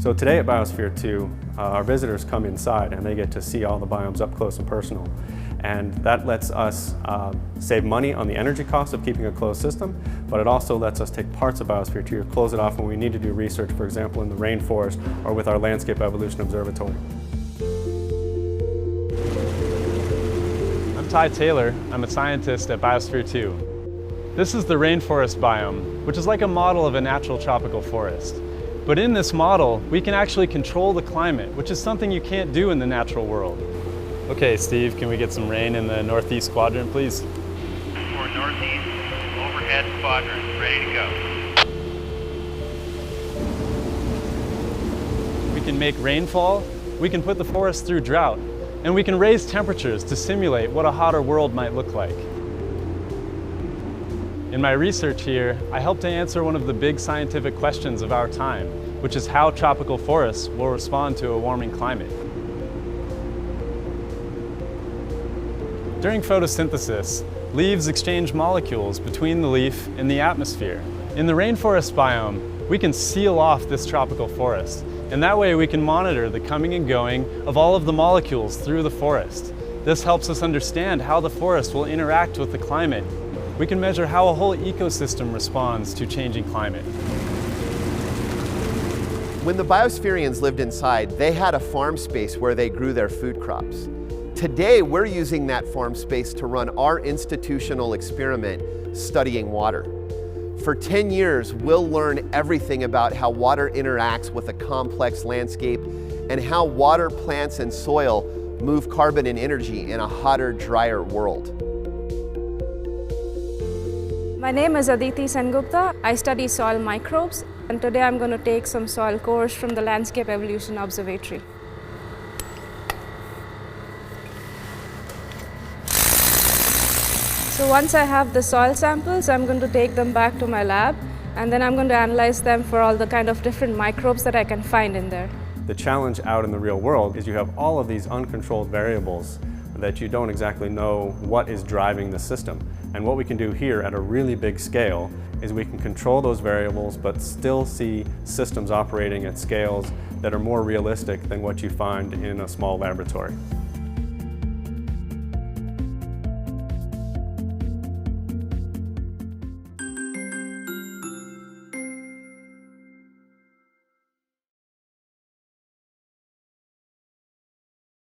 So today at Biosphere 2, our visitors come inside and they get to see all the biomes up close and personal. And that lets us save money on the energy cost of keeping a closed system, but it also lets us take parts of Biosphere 2, close it off when we need to do research, for example, in the rainforest or with our Landscape Evolution Observatory. I'm Ty Taylor. I'm a scientist at Biosphere 2. This is the rainforest biome, which is like a model of a natural tropical forest. But in this model, we can actually control the climate, which is something you can't do in the natural world. Okay, Steve, can we get some rain in the northeast quadrant, please? For northeast, overhead quadrant, ready to go. We can make rainfall, we can put the forest through drought, and we can raise temperatures to simulate what a hotter world might look like. In my research here, I hope to answer one of the big scientific questions of our time, which is how tropical forests will respond to a warming climate. During photosynthesis, leaves exchange molecules between the leaf and the atmosphere. In the rainforest biome, we can seal off this tropical forest, and that way we can monitor the coming and going of all of the molecules through the forest. This helps us understand how the forest will interact with the climate. We can measure how a whole ecosystem responds to changing climate. When the biospherians lived inside, they had a farm space where they grew their food crops. Today, we're using that farm space to run our institutional experiment studying water. For 10 years, we'll learn everything about how water interacts with a complex landscape and how water, plants, and soil move carbon and energy in a hotter, drier world. My name is Aditi Sengupta. I study soil microbes, and today I'm going to take some soil cores from the Landscape Evolution Observatory. So once I have the soil samples, I'm going to take them back to my lab, and then I'm going to analyze them for all the kind of different microbes that I can find in there. The challenge out in the real world is you have all of these uncontrolled variables that you don't exactly know what is driving the system. And what we can do here at a really big scale is we can control those variables but still see systems operating at scales that are more realistic than what you find in a small laboratory.